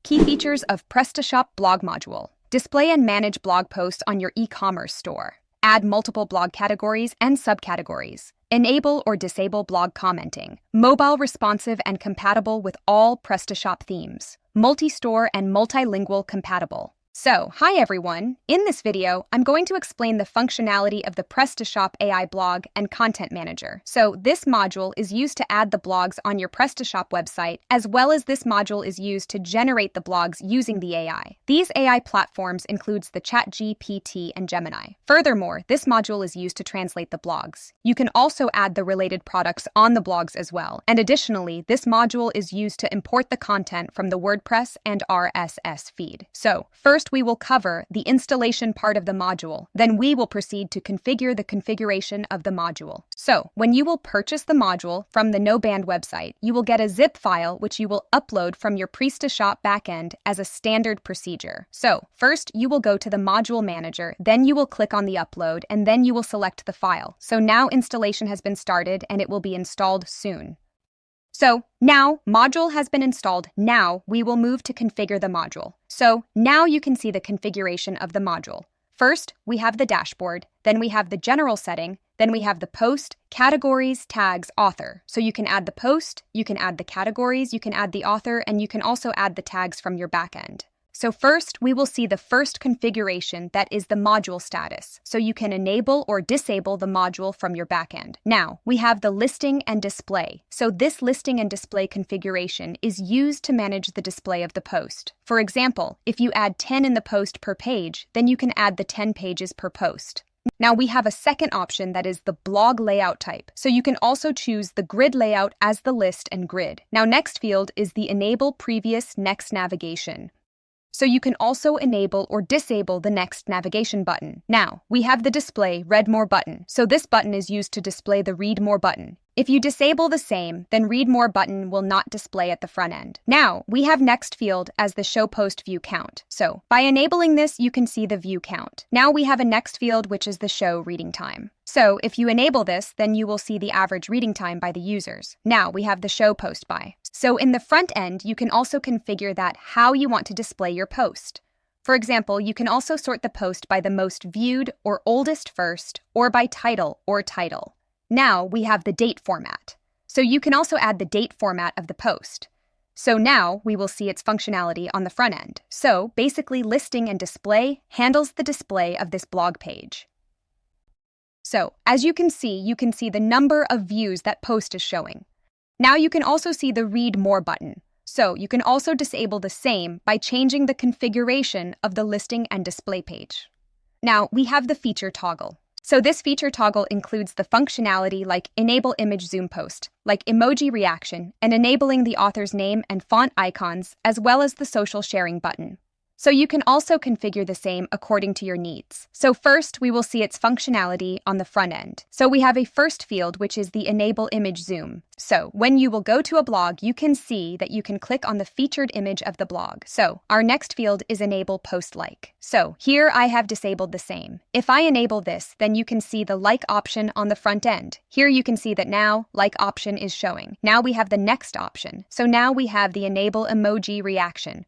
Key features of PrestaShop Blog Module. Display and manage blog posts on your e-commerce store. Add multiple blog categories and subcategories. Enable or disable blog commenting. Mobile responsive and compatible with all PrestaShop themes. Multi-store and multilingual compatible. So, hi everyone! In this video, I'm going to explain the functionality of the PrestaShop AI blog and content manager. So, this module is used to add the blogs on your PrestaShop website, as well as this module is used to generate the blogs using the AI. These AI platforms includes the ChatGPT and Gemini. Furthermore, this module is used to translate the blogs. You can also add the related products on the blogs as well. And additionally, this module is used to import the content from the WordPress and RSS feed. So, first, we will cover the installation part of the module. Then we will proceed to configure the configuration of the module. So, when you will purchase the module from the Knowband website, you will get a zip file which you will upload from your PrestaShop backend as a standard procedure. So, first you will go to the module manager, then you will click on the upload, and then you will select the file. So now installation has been started and it will be installed soon. So now module has been installed. Now we will move to configure the module. So now you can see the configuration of the module. First, we have the dashboard, then we have the general setting, then we have the post, categories, tags, author. So you can add the post, you can add the categories, you can add the author, and you can also add the tags from your backend. So first, we will see the first configuration, that is the module status. So you can enable or disable the module from your backend. Now, we have the listing and display. So this listing and display configuration is used to manage the display of the post. For example, if you add 10 in the post per page, then you can add the 10 pages per post. Now we have a second option, that is the blog layout type. So you can also choose the grid layout as the list and grid. Now next field is the enable previous next navigation. So you can also enable or disable the next navigation button. Now, we have the display read more button. So this button is used to display the read more button. If you disable the same, then read more button will not display at the front end. Now, we have next field as the show post view count. So by enabling this, you can see the view count. Now we have a next field, which is the show reading time. So if you enable this, then you will see the average reading time by the users. Now we have the show post by. So in the front end, you can also configure that how you want to display your post. For example, you can also sort the post by the most viewed or oldest first, or by title or title. Now we have the date format. So you can also add the date format of the post. So now we will see its functionality on the front end. So basically, listing and display handles the display of this blog page. So as you can see the number of views that post is showing. Now you can also see the read more button. So you can also disable the same by changing the configuration of the listing and display page. Now we have the feature toggle. So this feature toggle includes the functionality like enable image zoom post, like emoji reaction, and enabling the author's name and font icons, as well as the social sharing button. So you can also configure the same according to your needs. So first, we will see its functionality on the front end. So we have a first field, which is the enable image zoom. So when you will go to a blog, you can see that you can click on the featured image of the blog. So our next field is enable post like. So here I have disabled the same. If I enable this, then you can see the like option on the front end. Here you can see that now like option is showing. Now we have the next option. So now we have the enable emoji reaction.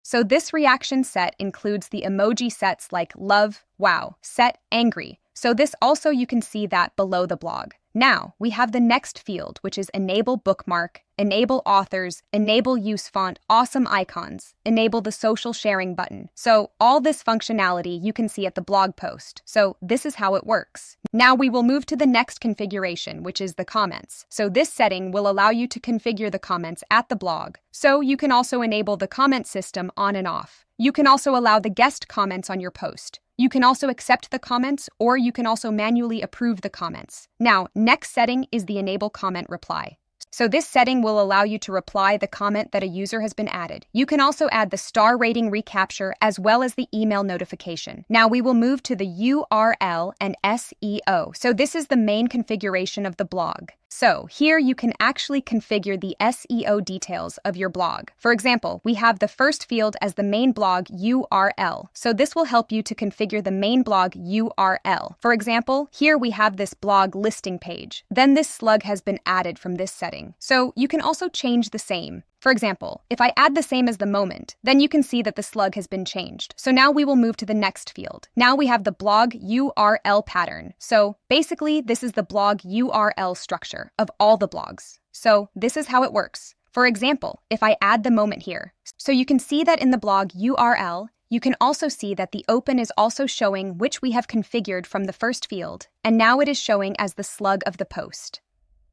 So this reaction set includes the emoji sets like love, wow, set, angry. So this also you can see that below the blog. Now we have the next field, which is enable bookmark, enable authors, enable use font, awesome icons, enable the social sharing button. So all this functionality you can see at the blog post. So this is how it works. Now we will move to the next configuration, which is the comments. So this setting will allow you to configure the comments at the blog. So you can also enable the comment system on and off. You can also allow the guest comments on your post. You can also accept the comments, or you can also manually approve the comments. Now, next setting is the enable comment reply. So this setting will allow you to reply the comment that a user has been added. You can also add the star rating recapture as well as the email notification. Now we will move to the URL and SEO. So this is the main configuration of the blog. So here you can actually configure the SEO details of your blog. For example, we have the first field as the main blog URL. So this will help you to configure the main blog URL. For example, here we have this blog listing page. Then this slug has been added from this setting. So you can also change the same. For example, if I add the same as the moment, then you can see that the slug has been changed. So now we will move to the next field. Now we have the blog URL pattern. So basically, this is the blog URL structure of all the blogs. So this is how it works. For example, if I add the moment here, so you can see that in the blog URL, you can also see that the open is also showing which we have configured from the first field, and now it is showing as the slug of the post.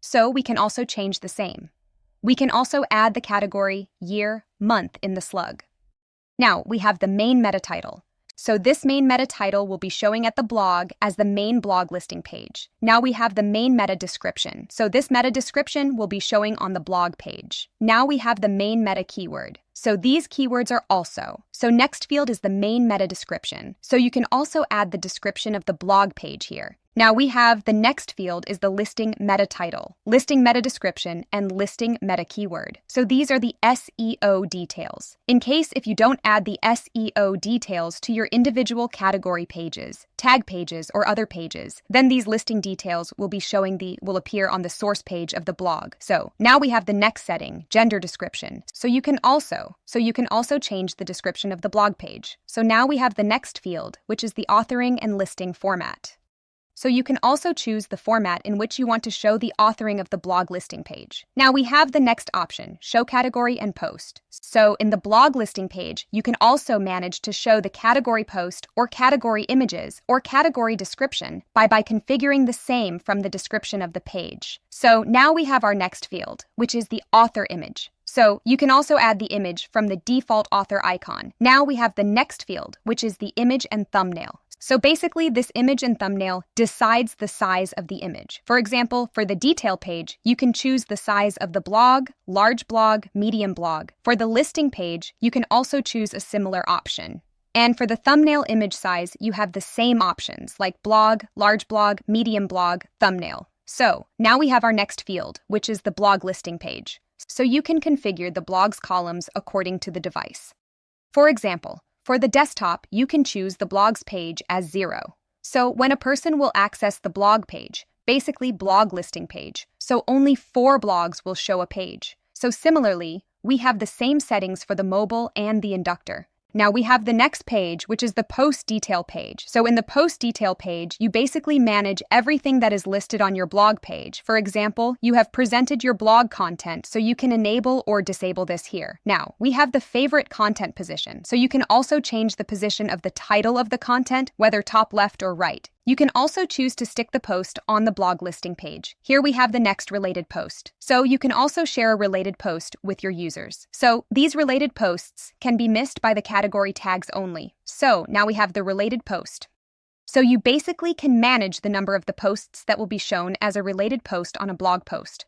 So we can also change the same. We can also add the category year, month in the slug. Now we have the main meta title. So this main meta title will be showing at the blog as the main blog listing page. Now we have the main meta description. So this meta description will be showing on the blog page. Now we have the main meta keyword. So these keywords are also. So next field is the main meta description. So you can also add the description of the blog page here. Now we have the next field is the listing meta title, listing meta description, and listing meta keyword. So these are the SEO details. In case if you don't add the SEO details to your individual category pages, tag pages, or other pages, then these listing details will appear on the source page of the blog. So now we have the next setting, gender description. So you can also change the description of the blog page. So now we have the next field, which is the authoring and listing format. So you can also choose the format in which you want to show the authoring of the blog listing page. Now we have the next option, show category and post. So in the blog listing page, you can also manage to show the category post or category images or category description by configuring the same from the description of the page. So now we have our next field, which is the author image. So you can also add the image from the default author icon. Now we have the next field, which is the image and thumbnail. So basically, this image and thumbnail decides the size of the image. For example, for the detail page, you can choose the size of the blog, large blog, medium blog. For the listing page, you can also choose a similar option. And for the thumbnail image size, you have the same options like blog, large blog, medium blog, thumbnail. So now we have our next field, which is the blog listing page. So you can configure the blog's columns according to the device. For example, for the desktop, you can choose the blog's page as 0. So when a person will access the blog page, basically blog listing page, so only 4 blogs will show a page. So similarly, we have the same settings for the mobile and the inductor. Now we have the next page, which is the post detail page. So in the post detail page, you basically manage everything that is listed on your blog page. For example, you have presented your blog content, so you can enable or disable this here. Now, we have the favorite content position, so you can also change the position of the title of the content, whether top left or right. You can also choose to stick the post on the blog listing page. Here we have the next related post. So you can also share a related post with your users. So these related posts can be missed by the category tags only. So now we have the related post. So you basically can manage the number of the posts that will be shown as a related post on a blog post.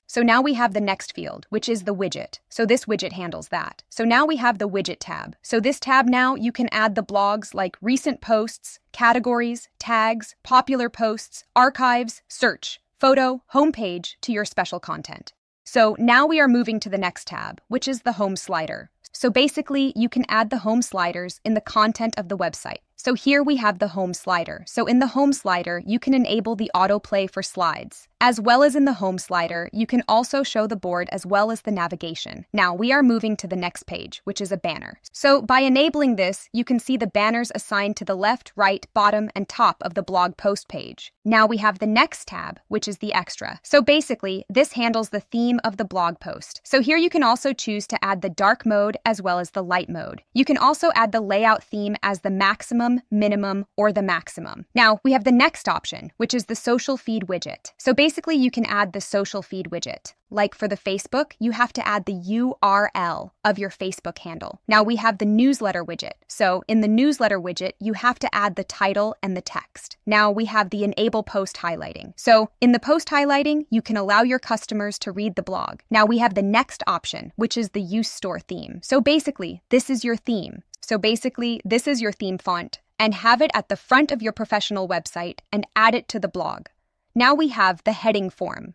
So now we have the next field, which is the widget. So this widget handles that. So now we have the widget tab. So this tab now, you can add the blogs like recent posts, categories, tags, popular posts, archives, search, photo, homepage to your special content. So now we are moving to the next tab, which is the home slider. So basically, you can add the home sliders in the content of the website. So here we have the home slider. So in the home slider, you can enable the autoplay for slides. As well as in the home slider, you can also show the board as well as the navigation. Now we are moving to the next page, which is a banner. So by enabling this, you can see the banners assigned to the left, right, bottom, and top of the blog post page. Now we have the next tab, which is the extra. So basically, this handles the theme of the blog post. So here you can also choose to add the dark mode as well as the light mode. You can also add the layout theme as the maximum, minimum, or the maximum. Now we have the next option, which is the social feed widget. So basically, you can add the social feed widget. Like for the Facebook, you have to add the URL of your Facebook handle. Now we have the newsletter widget. So in the newsletter widget, you have to add the title and the text. Now we have the enable post highlighting. So in the post highlighting, you can allow your customers to read the blog. Now we have the next option, which is the use store theme. So basically, this is your theme. This is your theme font, and have it at the front of your professional website and add it to the blog. Now we have the heading form.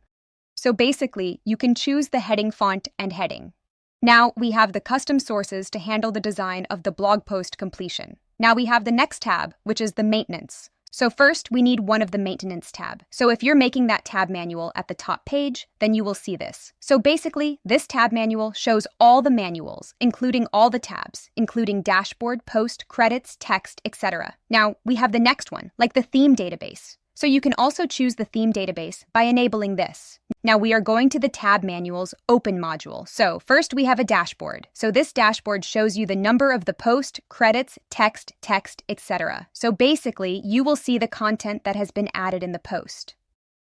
So basically, you can choose the heading font and heading. Now we have the custom sources to handle the design of the blog post completion. Now we have the next tab, which is the maintenance. So first, we need one of the maintenance tab. So if you're making that tab manual at the top page, then you will see this. So basically, this tab manual shows all the manuals, including all the tabs, including dashboard, post, credits, text, etc. Now, we have the next one, like the theme database. So you can also choose the theme database by enabling this. Now we are going to the tab manual's open module. So first we have a dashboard. So this dashboard shows you the number of the post, credits, text, etc. So basically you will see the content that has been added in the post.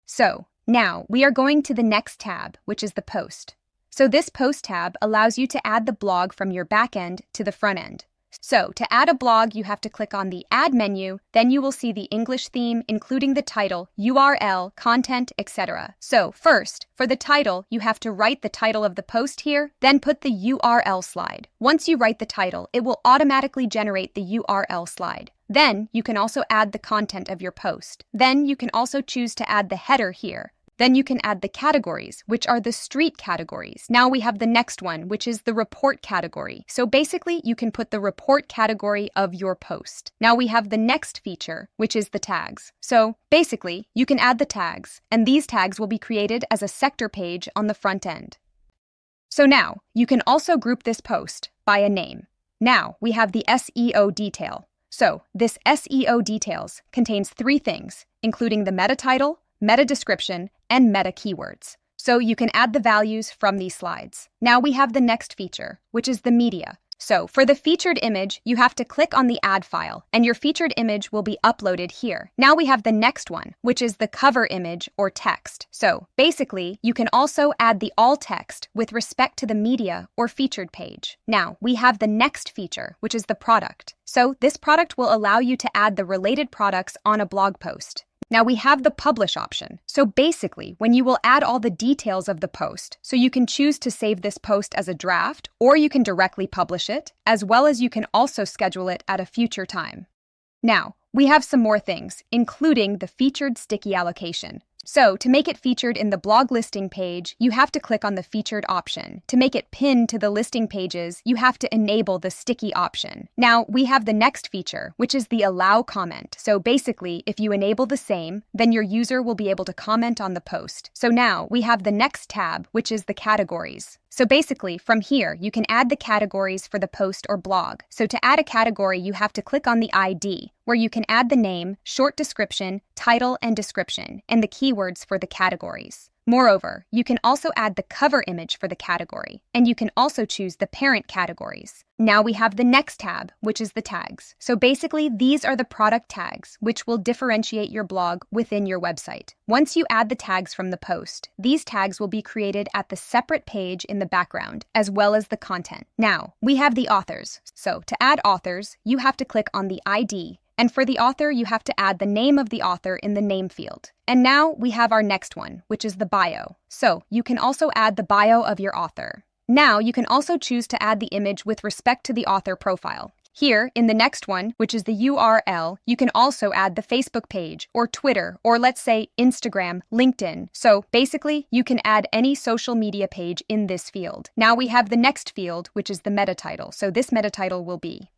So now we are going to the next tab, which is the post. So this post tab allows you to add the blog from your back end to the front end. So to add a blog, you have to click on the Add menu, then you will see the English theme, including the title, URL, content, etc. So first, for the title, you have to write the title of the post here, then put the URL slide. Once you write the title, it will automatically generate the URL slide. Then you can also add the content of your post. Then you can also choose to add the header here. Then you can add the categories, which are the street categories. Now we have the next one, which is the report category. So basically, you can put the report category of your post. Now we have the next feature, which is the tags. So basically, you can add the tags, and these tags will be created as a sector page on the front end. So now, you can also group this post by a name. Now we have the SEO detail. So this SEO details contains 3 things, including the meta title, meta description, and meta keywords. So you can add the values from these slides. Now we have the next feature, which is the media. So for the featured image, you have to click on the add file, and your featured image will be uploaded here. Now we have the next one, which is the cover image or text. So basically, you can also add the all text with respect to the media or featured page. Now we have the next feature, which is the product. So this product will allow you to add the related products on a blog post. Now we have the publish option. So basically, when you will add all the details of the post, so you can choose to save this post as a draft, or you can directly publish it, as well as you can also schedule it at a future time. Now, we have some more things, including the featured sticky allocation. So to make it featured in the blog listing page, you have to click on the featured option. To make it pinned to the listing pages, you have to enable the sticky option. Now, we have the next feature, which is the allow comment. So basically, if you enable the same, then your user will be able to comment on the post. So now we have the next tab, which is the categories. So basically, from here, you can add the categories for the post or blog. So to add a category, you have to click on the ID, where you can add the name, short description, title, and description, and the keywords for the categories. Moreover, you can also add the cover image for the category, and you can also choose the parent categories. Now we have the next tab, which is the tags. So basically, these are the product tags, which will differentiate your blog within your website. Once you add the tags from the post, these tags will be created at the separate page in the background, as well as the content. Now, we have the authors. So to add authors, you have to click on the ID, and for the author, you have to add the name of the author in the name field. And now we have our next one, which is the bio. So you can also add the bio of your author. Now you can also choose to add the image with respect to the author profile. Here, in the next one, which is the URL, you can also add the Facebook page, or Twitter, or let's say Instagram, LinkedIn. So basically, you can add any social media page in this field. Now we have the next field, which is the meta title. So this meta title will be.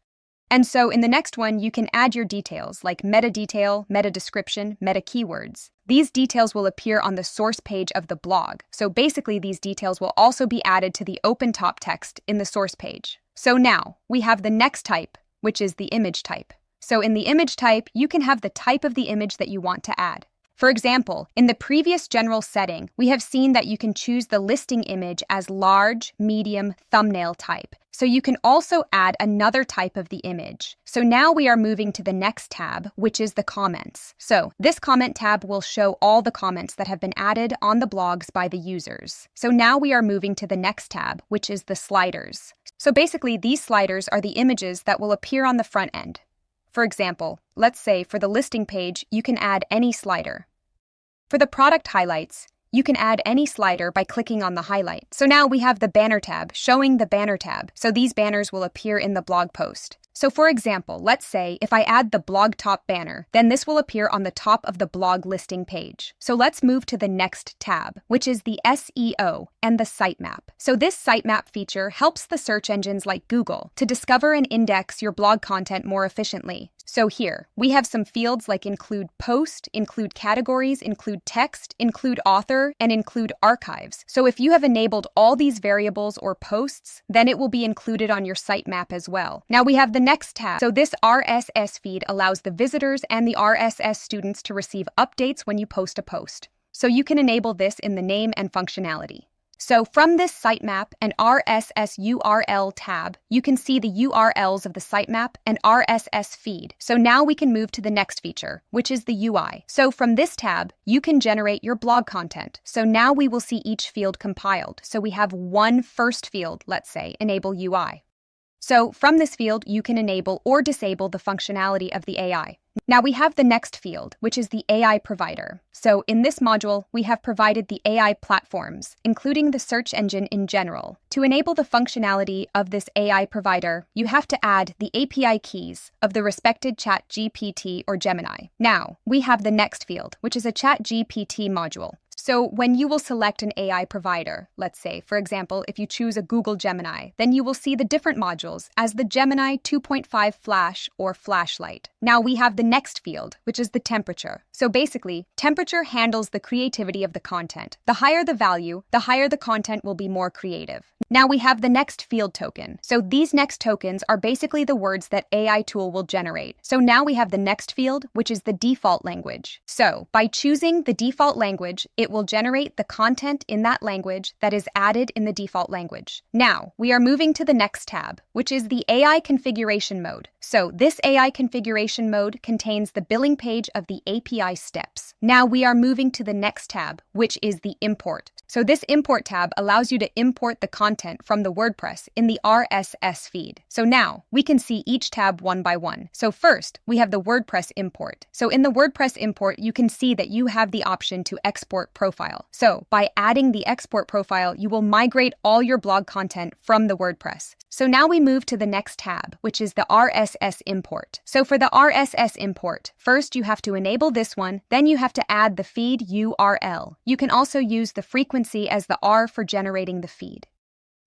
And so in the next one, you can add your details like meta detail, meta description, meta keywords. These details will appear on the source page of the blog. So basically, these details will also be added to the open top text in the source page. So now we have the next type, which is the image type. So in the image type, you can have the type of the image that you want to add. For example, in the previous general setting, we have seen that you can choose the listing image as large, medium, thumbnail type. So you can also add another type of the image. So now we are moving to the next tab, which is the comments. So this comment tab will show all the comments that have been added on the blogs by the users. So now we are moving to the next tab, which is the sliders. So basically, these sliders are the images that will appear on the front end. For example, let's say for the listing page, you can add any slider. For the product highlights, you can add any slider by clicking on the highlight. So now we have the banner tab showing the banner tab. So these banners will appear in the blog post. So for example, let's say if I add the blog top banner, then this will appear on the top of the blog listing page. So let's move to the next tab, which is the SEO and the sitemap. So this sitemap feature helps the search engines like Google to discover and index your blog content more efficiently. So here, we have some fields like include post, include categories, include text, include author, and include archives. So if you have enabled all these variables or posts, then it will be included on your sitemap as well. Now we have the next tab. So this RSS feed allows the visitors and the RSS students to receive updates when you post a post. So you can enable this in the name and functionality. So from this sitemap and RSS URL tab, you can see the URLs of the sitemap and RSS feed. So now we can move to the next feature, which is the UI. So from this tab, you can generate your blog content. So now we will see each field compiled. So we have one first field, let's say, enable UI. So from this field, you can enable or disable the functionality of the AI. Now we have the next field, which is the AI provider. So in this module, we have provided the AI platforms, including the search engine in general. To enable the functionality of this AI provider, you have to add the API keys of the respected ChatGPT or Gemini. Now, we have the next field, which is a ChatGPT module. So when you will select an AI provider, let's say, for example, if you choose a Google Gemini, then you will see the different modules as the Gemini 2.5 Flash or Flashlight. Now we have the next field, which is the temperature. So basically, temperature handles the creativity of the content. The higher the value, the higher the content will be more creative. Now we have the next field token. So these next tokens are basically the words that AI tool will generate. So now we have the next field, which is the default language. So by choosing the default language, it will generate the content in that language that is added in the default language. Now we are moving to the next tab, which is the AI configuration mode. So this AI configuration mode contains the billing page of the API steps. Now we are moving to the next tab, which is the import. So this import tab allows you to import the content from the WordPress in the RSS feed. So now we can see each tab one by one. So first, we have the WordPress import. So in the WordPress import, you can see that you have the option to export profile. So by adding the export profile, you will migrate all your blog content from the WordPress. So now we move to the next tab, which is the RSS import. So for the RSS import, first you have to enable this one, then you have to add the feed URL. You can also use the frequency as the R for generating the feed.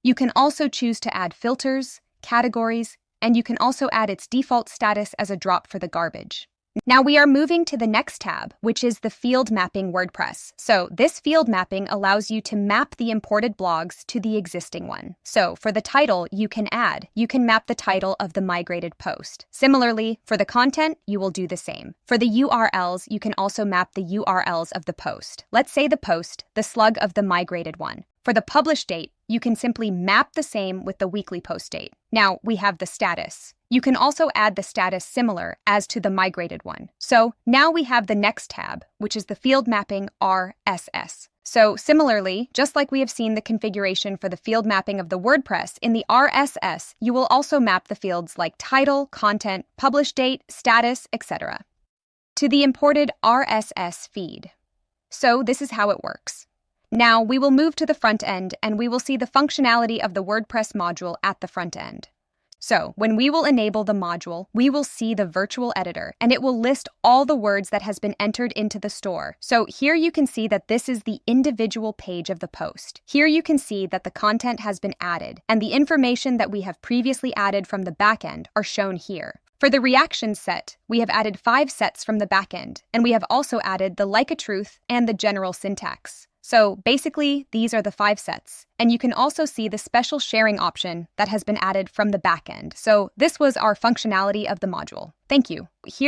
You can also choose to add filters, categories, and you can also add its default status as a drop for the garbage. Now we are moving to the next tab, which is the field mapping WordPress. So this field mapping allows you to map the imported blogs to the existing one. So for the title, you can map the title of the migrated post. Similarly, for the content, you will do the same. For the URLs, you can also map the URLs of the post. Let's say the post, the slug of the migrated one. For the publish date, you can simply map the same with the weekly post date. Now we have the status. You can also add the status similar as to the migrated one. So now we have the next tab, which is the field mapping RSS. So similarly, just like we have seen the configuration for the field mapping of the WordPress, in the RSS, you will also map the fields like title, content, publish date, status, etc. to the imported RSS feed. So this is how it works. Now we will move to the front end and we will see the functionality of the WordPress module at the front end. So when we will enable the module, we will see the virtual editor and it will list all the words that has been entered into the store. So here you can see that this is the individual page of the post. Here you can see that the content has been added and the information that we have previously added from the backend are shown here. For the reaction set, we have added 5 sets from the backend, and we have also added the like a truth and the general syntax. So basically, these are the 5 sets. And you can also see the special sharing option that has been added from the backend. So this was our functionality of the module. Thank you. Here